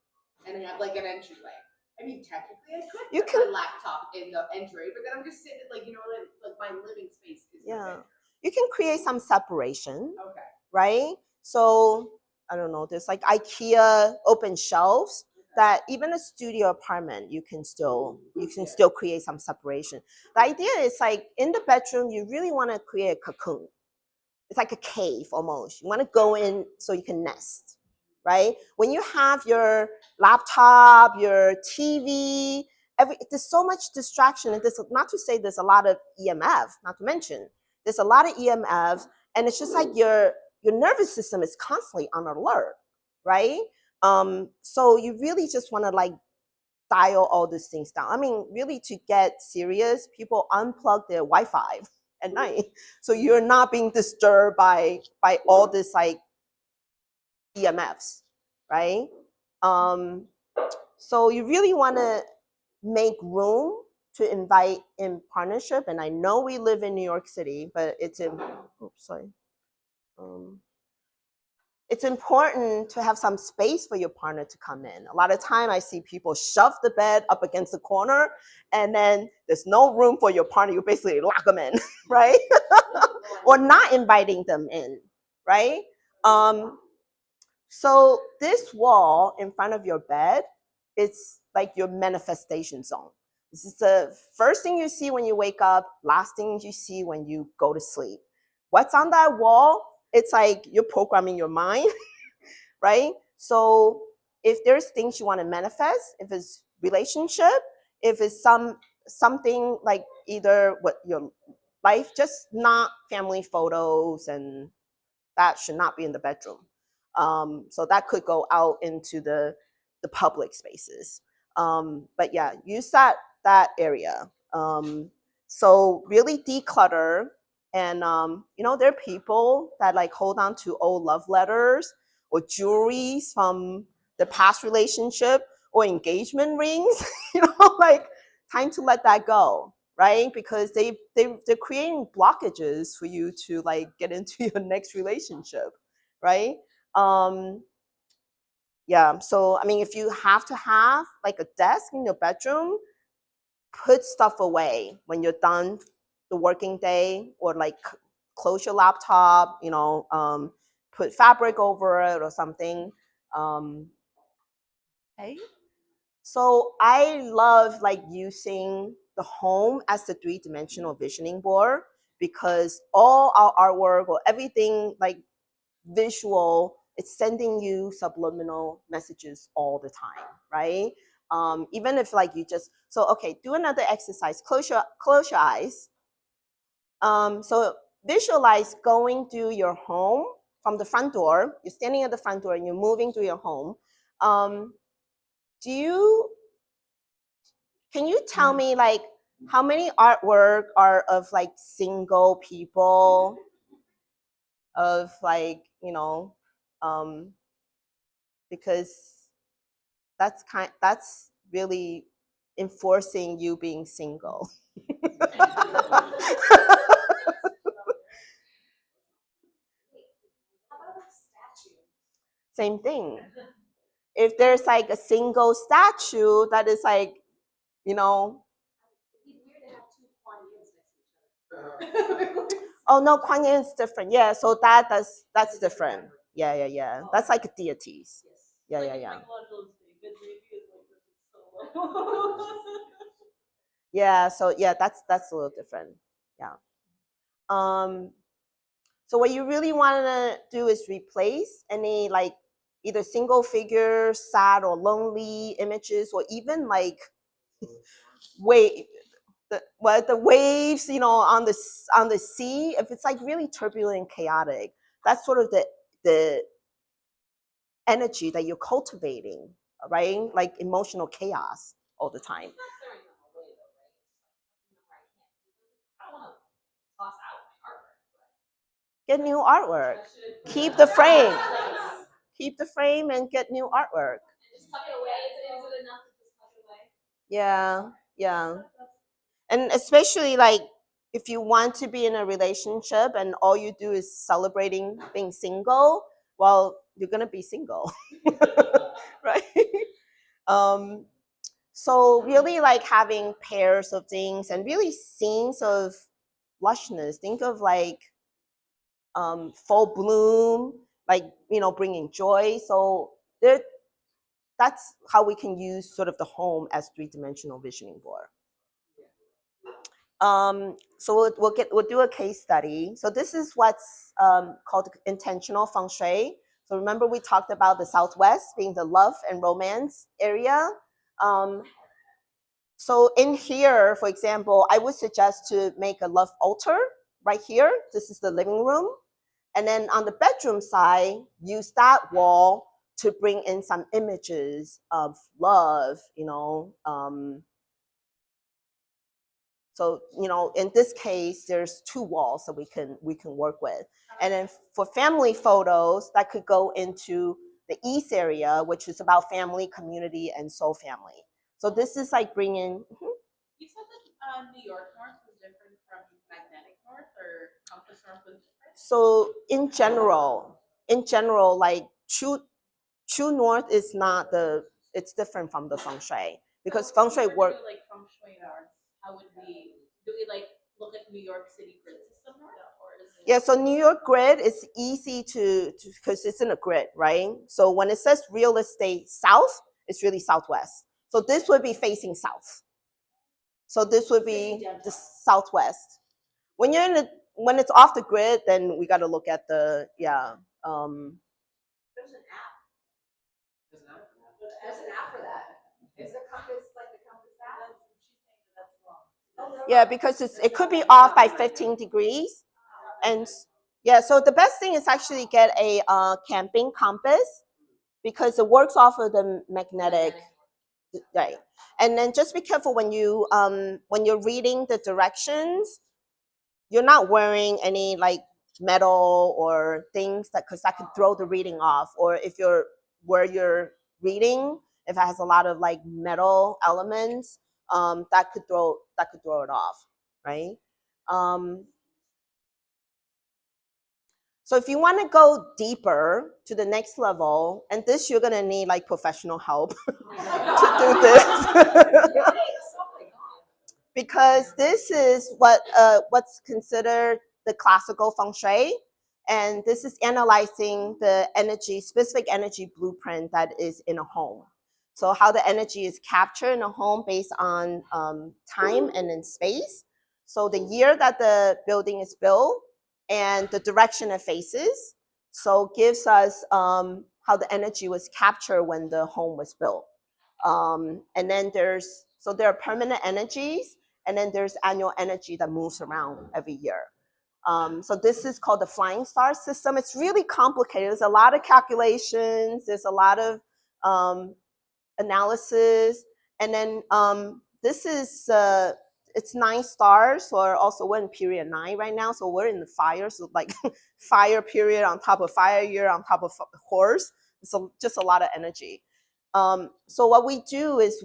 and I have like an entryway. I mean, technically, I could You put can- my laptop in the entry, but then I'm just sitting like, you know, like my living space is my Yeah. bedroom. You can create some separation, Okay. right? So I don't know, there's like IKEA open shelves that even a studio apartment you can still create some separation. The idea is like in the bedroom, you really want to create a cocoon. It's like a cave almost. You want to go in so you can nest, right? When you have your laptop, your TV, there's so much distraction. And this, not to say there's a lot of EMF, not to mention, there's a lot of EMF, and it's just like your nervous system is constantly on alert, right? So you really just want to like dial all these things down. I mean, really to get serious, people unplug their Wi-Fi at night, so you're not being disturbed by all this like EMFs, right? So you really want to make room to invite in partnership. And I know we live in New York City, but it's in. Oops, sorry. It's important to have some space for your partner to come in. A lot of time I see people shove the bed up against the corner, and then there's no room for your partner. You basically lock them in, right? Or not inviting them in, right? So this wall in front of your bed, it's like your manifestation zone. This is the first thing you see when you wake up, last thing you see when you go to sleep. What's on that wall? It's like you're programming your mind, right? So if there's things you want to manifest, if it's relationship, if it's something like either what your life, just not family photos, and that should not be in the bedroom. So that could go out into the public spaces. But yeah, use that area. So really declutter. And there are people that like hold on to old love letters or jewelries from the past relationship or engagement rings. Like time to let that go, right? Because they're creating blockages for you to like get into your next relationship, right? Yeah. So I mean, if you have to have like a desk in your bedroom, put stuff away when you're done the working day, or like close your laptop, put fabric over it or something. Okay. So I love like using the home as the three-dimensional visioning board because all our artwork or everything like visual, it's sending you subliminal messages all the time, right? Even if like you just, so okay, do another exercise. Close your eyes. So visualize going through your home from the front door. You're standing at the front door and you're moving through your home. Can you tell me like how many artwork are of like single people, of like, because that's really enforcing you being single. Same thing. If there's like a single statue that is like, It'd be weird to have two Kuan Yins next to each other. oh no, Kuan Yin is different. Yeah, so that's different. Yeah. That's like deities. Yeah. Yeah, so yeah, that's a little different. Yeah. So what you really want to do is replace any like either single figure, sad or lonely images, or even like wave the waves, on the sea. If it's like really turbulent and chaotic, that's sort of the energy that you're cultivating, right? Like emotional chaos all the time. Get new artwork. Keep the frame. Keep the frame and get new artwork. Just tuck it away. Is it enough to just tuck it away? Yeah. And especially like if you want to be in a relationship and all you do is celebrating being single, well, you're gonna be single. Right? So really like having pairs of things and really scenes of lushness. Think of like full bloom, like bringing joy. So that's how we can use sort of the home as three-dimensional visioning board. So we'll do a case study. So this is what's called intentional feng shui. So remember we talked about the Southwest being the love and romance area. So in here, for example, I would suggest to make a love altar right here. This is the living room. And then on the bedroom side, use that wall to bring in some images of love, so, in this case, there's two walls that we can work with. And then for family photos, that could go into the East area, which is about family, community, and soul family. So this is like bringing. You said that New York North was different from Magnetic North, or Compass North was different? So in general, like true north is not it's different from the feng shui because feng shui work. Like feng shui north, how would do we like look at New York City grid system north, or is it? Yeah, so New York grid is easy to because it's in a grid, right? So when it says real estate south, it's really southwest. So this would be facing south. So this would be the southwest. When when it's off the grid, then we got to look at the There's an app. There's an app for that. Is the compass like the compass app? Yeah, because it could be off by 15 degrees. And yeah, so the best thing is actually get a camping compass because it works off of the magnetic, right? And then just be careful when you're reading the directions, you're not wearing any like metal or things because that could throw the reading off. Or if where you're reading, if it has a lot of like metal elements, that could throw it off, right? So if you want to go deeper to the next level, and this you're gonna need like professional help to do this. Because this is what's considered the classical feng shui, and this is analyzing the specific energy blueprint that is in a home. So how the energy is captured in a home based on time and in space. So the year that the building is built and the direction it faces. So gives us how the energy was captured when the home was built. And then there are permanent energies, and then there's annual energy that moves around every year. So this is called the flying star system. It's really complicated. There's a lot of calculations. There's a lot of analysis. And then this is, it's 9 stars, or also we're in period 9 right now. So we're in the fire. So like fire period on top of fire year on top of horse. So just a lot of energy. So what we do is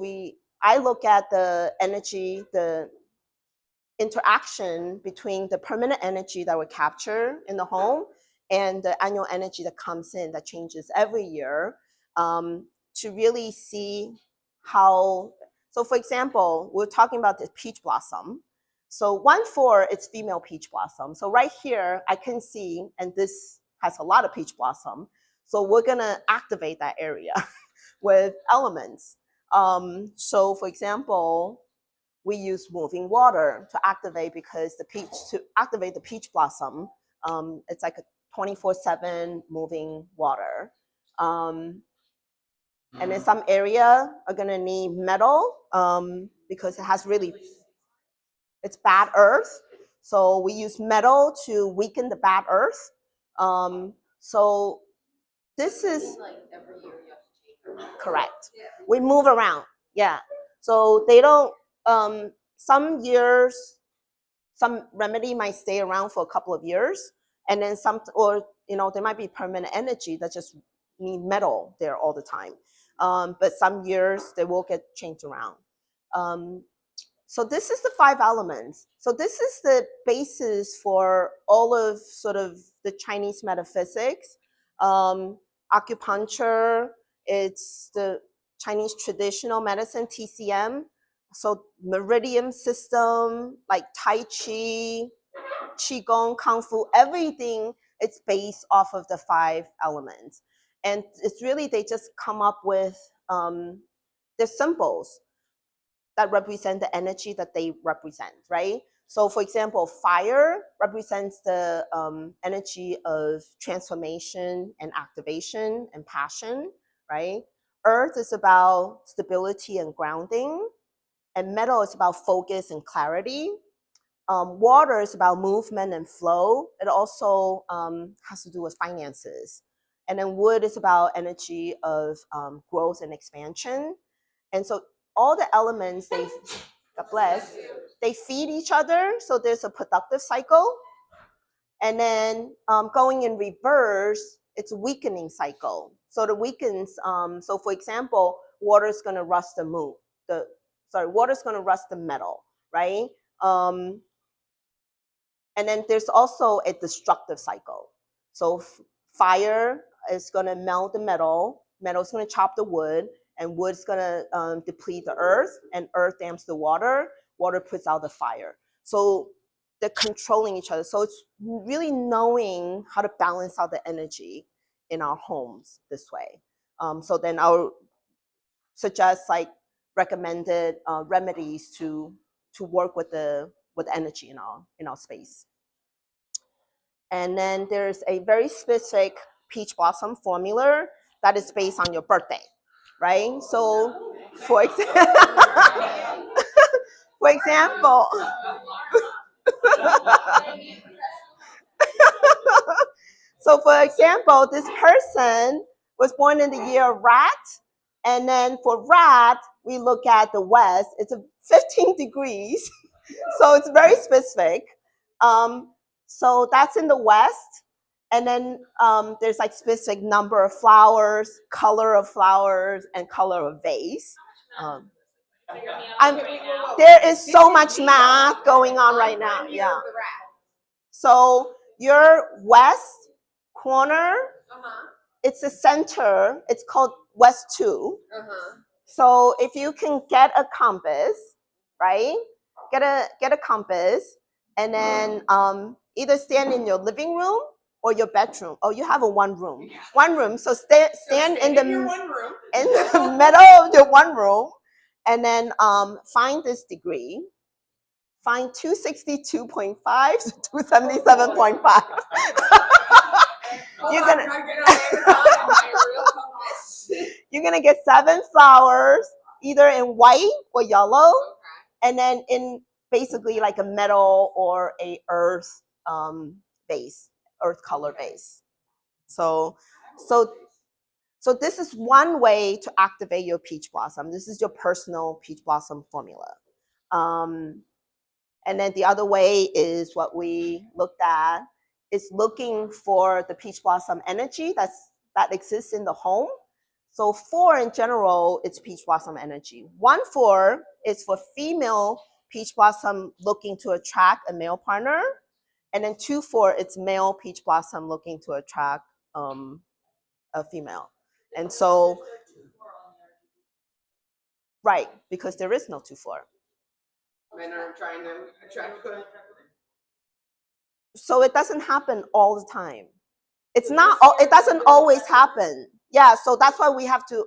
I look at the energy, the interaction between the permanent energy that we capture in the home and the annual energy that comes in that changes every year, to really see how. So for example, we're talking about the peach blossom. So 1-4, it's female peach blossom. So right here, I can see, and this has a lot of peach blossom. So we're gonna activate that area with elements. So for example, we use moving water to activate, because to activate the peach blossom, it's like a 24/7 moving water. And in some area are gonna need metal, because it's bad earth. So we use metal to weaken the bad earth. So this is Like every year you have to change. correct. We move around, yeah. So they don't, some years, some remedy might stay around for a couple of years, and then there might be permanent energy that just need metal there all the time. But some years they will get changed around. So this is the 5 elements. So this is the basis for all of sort of the Chinese metaphysics. Acupuncture, it's the Chinese traditional medicine, TCM. So meridian system, like Tai Chi, Qigong, Kung Fu, everything, it's based off of the 5 elements. And it's really, they just come up with the symbols that represent the energy that they represent, right? So for example, fire represents the energy of transformation and activation and passion, right? Earth is about stability and grounding, and metal is about focus and clarity. Water is about movement and flow. It also has to do with finances. And then wood is about energy of growth and expansion. And so all the elements, God bless, they feed each other. So there's a productive cycle. And then going in reverse, it's a weakening cycle. So the weakens, so for example, water is gonna rust water's gonna rust the metal, right? And then there's also a destructive cycle. So fire is gonna melt the metal, metal's gonna chop the wood, and wood's gonna deplete the earth, and earth dams the water, water puts out the fire. So they're controlling each other. So it's really knowing how to balance out the energy in our homes this way. So then I'll suggest like recommended remedies to work with the energy in our space. And then there's a very specific peach blossom formula that is based on your birthday, right? So for example, so for example, this person was born in the year of rat, and then for rat, we look at the west, it's 15 degrees, so it's very specific. So that's in the west, and then there's like specific number of flowers, and color of vase. There is so much math going on right now, yeah. So your west corner, it's the center, it's called West 2. So if you can get a compass, right? Get a compass, and then either stand in your living room or your bedroom. Oh, you have a one room. One room. So stand in the your one room. in the middle of your one room, and then find this degree. Find 262.5 to 277.5. You're gonna you're gonna get 7 flowers, either in white or yellow, and then in basically like a metal or a earth base, earth color base. So this is one way to activate your peach blossom. This is your personal peach blossom formula. And then the other way is what we looked at, is looking for the peach blossom energy that exists in the home. So 4 in general, it's peach blossom energy. 1-4 is for female peach blossom looking to attract a male partner. And then 2-4, it's male peach blossom looking to attract a female. And so, right, because there is no 2-4. Men are trying to attract good. So it doesn't happen all the time. It's not. It doesn't always happen. Yeah. So that's why we have to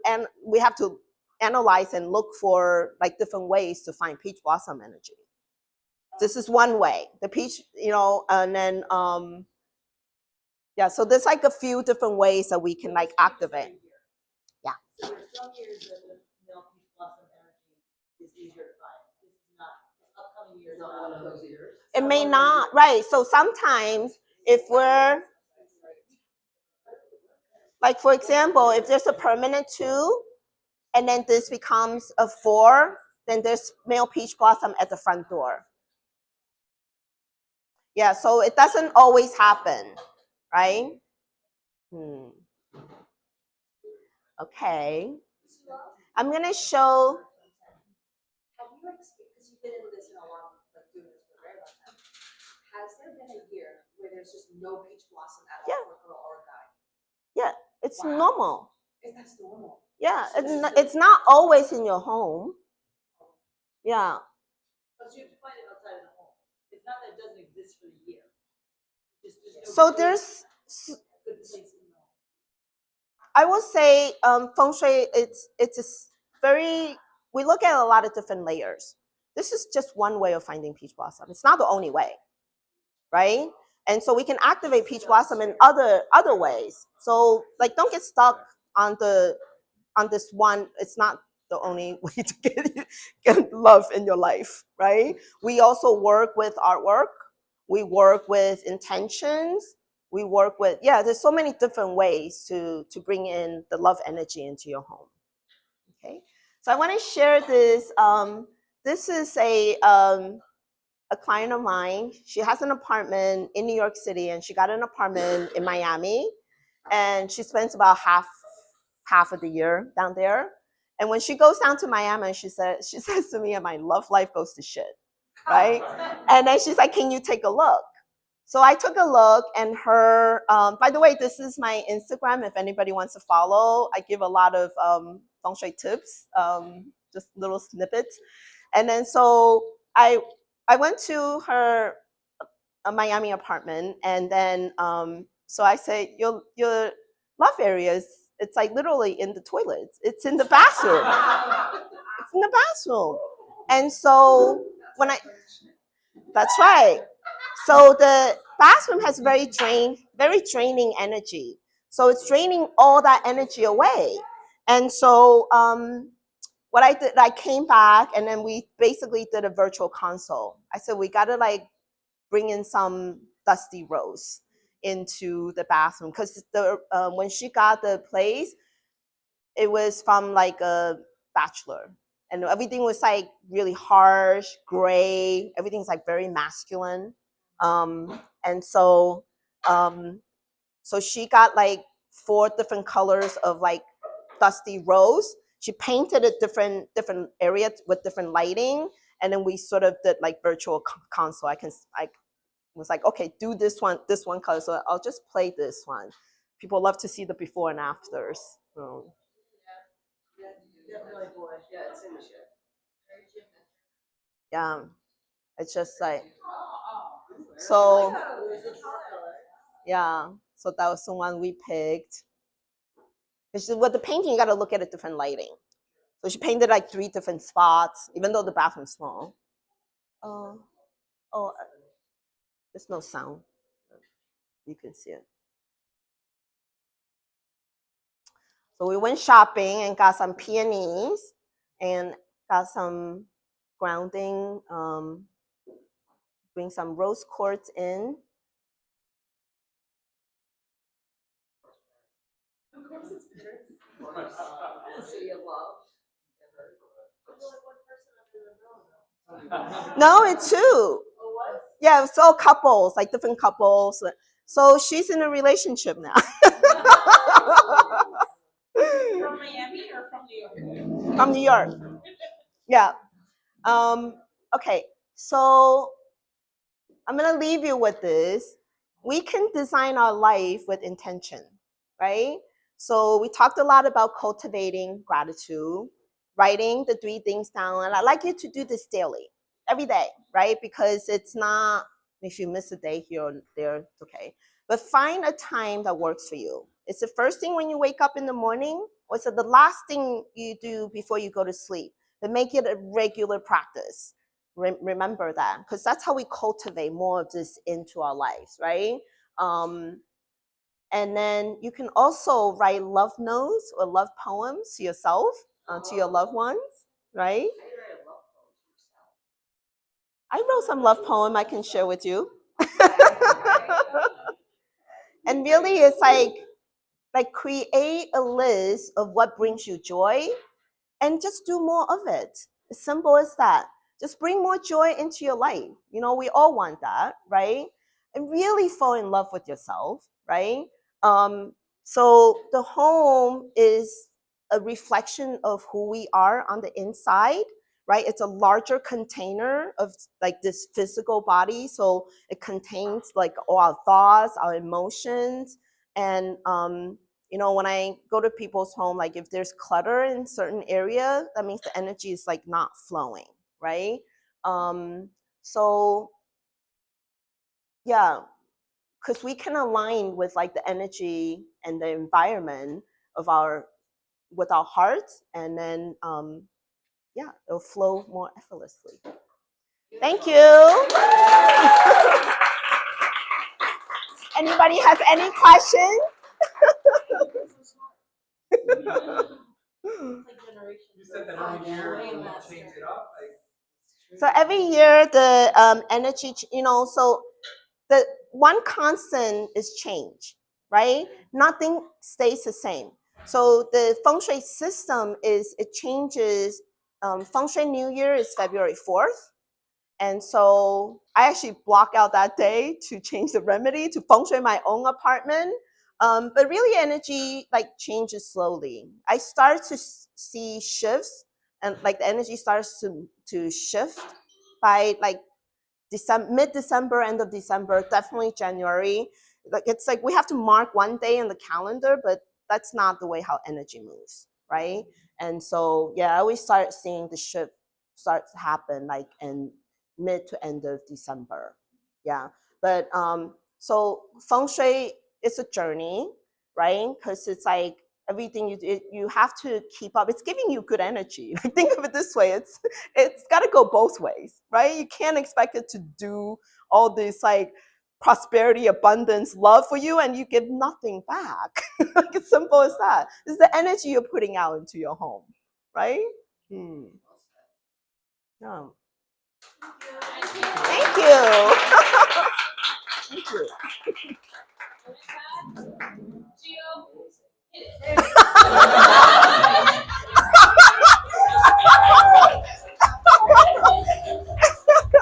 analyze and look for like different ways to find peach blossom energy. This is one way. The peach, and then yeah. So there's like a few different ways that we can like activate. Yeah. So there's some years that the male peach blossom energy is easier to find. This is not upcoming years. Not one of those years. It may not, right? So sometimes if we're like, for example, if there's a permanent 2, and then this becomes a 4, then there's male peach blossom at the front door. Yeah, so it doesn't always happen, right? Okay. I'm gonna show. Have you experienced, because you've been in this in a long, like doing this for a very long time, has there been a year where there's just no peach blossom at all for a girl or a guy? Yeah, it's normal. That's normal. Yeah, it's not always in your home. Yeah. So you have to find it outside of the home. It's not that it doesn't exist for the year. So there's. I will say Feng Shui, it's very, we look at a lot of different layers. This is just one way of finding peach blossom. It's not the only way, right? And so we can activate peach blossom in other ways. So like, don't get stuck on this one. It's not the only way to get love in your life, right? We also work with artwork. We work with intentions. We work with, there's so many different ways to bring in the love energy into your home. Okay, so I want to share this. This is a client of mine. She has an apartment in New York City, and she got an apartment in Miami, and she spends about half of the year down there. And when she goes down to Miami, she says to me, "My love life goes to shit," right? And then she's like, "Can you take a look?" So I took a look, and her, by the way, this is my Instagram. If anybody wants to follow, I give a lot of Feng Shui tips, just little snippets. And then so I went to her Miami apartment, and then so I say, your love area it's like literally in the toilets. It's in the bathroom. It's in the bathroom. And so that's right. So the bathroom has very draining energy. So it's draining all that energy away. And so what I did, I came back, and then we basically did a virtual consult. I said, we gotta like bring in some dusty rose into the bathroom, because when she got the place, it was from like a bachelor, and everything was like really harsh, gray. Everything's like very masculine, and so so she got like 4 different colors of like dusty rose. She painted a different areas with different lighting, and then we sort of did like virtual console. I was like, okay, do this one color. So I'll just play this one. People love to see the before and afters. Yeah, it's just like, so Yeah, so that was the one we picked. Because with the painting, you got to look at a different lighting. So she painted like 3 different spots, even though the bathroom's small. Oh, there's no sound. You can see it. So we went shopping and got some peonies and got some grounding, bring some rose quartz in. Of course it's bitter. City of love. No, it's 2. Oh, what? Yeah, it's all couples, like different couples. So she's in a relationship now. From Miami or from New York? From New York. Yeah. Okay, so I'm gonna leave you with this. We can design our life with intention, right? So we talked a lot about cultivating gratitude, writing the 3 things down, and I'd like you to do this daily, every day, right? Because it's not, if you miss a day here or there, it's okay. But find a time that works for you. It's the first thing when you wake up in the morning, or is it the last thing you do before you go to sleep? But make it a regular practice. Remember that, because that's how we cultivate more of this into our lives, right? And then you can also write love notes or love poems to yourself, to your loved ones, right? I wrote some love poem I can share with you. And really, it's like create a list of what brings you joy and just do more of it. As simple as that. Just bring more joy into your life. You know, we all want that, right? And really fall in love with yourself, right? So the home is a reflection of who we are on the inside, right? It's a larger container of like this physical body. So it contains like all our thoughts, our emotions, and you know, when I go to people's home, like if there's clutter in certain area, that means the energy is like not flowing, right? So yeah, because we can align with like the energy and the environment of our with our hearts, and then yeah, it'll flow more effortlessly. Thank you. Anybody have any questions? You said that every year you change it up, like. So every year the energy, you know, so the one constant is change, right? Nothing stays the same. So the feng shui system is, it changes. Feng shui New Year is February 4th. And so I actually block out that day to change the remedy to feng shui my own apartment. But really energy like changes slowly. I start to see shifts, and like the energy starts to shift by like mid-December, end of December, definitely January. Like it's like we have to mark one day in the calendar, but that's not the way how energy moves, right? And so yeah, I always start seeing the shift start to happen like in mid to end of December. Yeah. But so feng shui is a journey, right? Because it's like everything you have to keep up. It's giving you good energy. Think of it this way: it's got to go both ways, right? You can't expect it to do all this like prosperity, abundance, love for you, and you give nothing back. Like as simple as that. It's the energy you're putting out into your home, right? Yeah.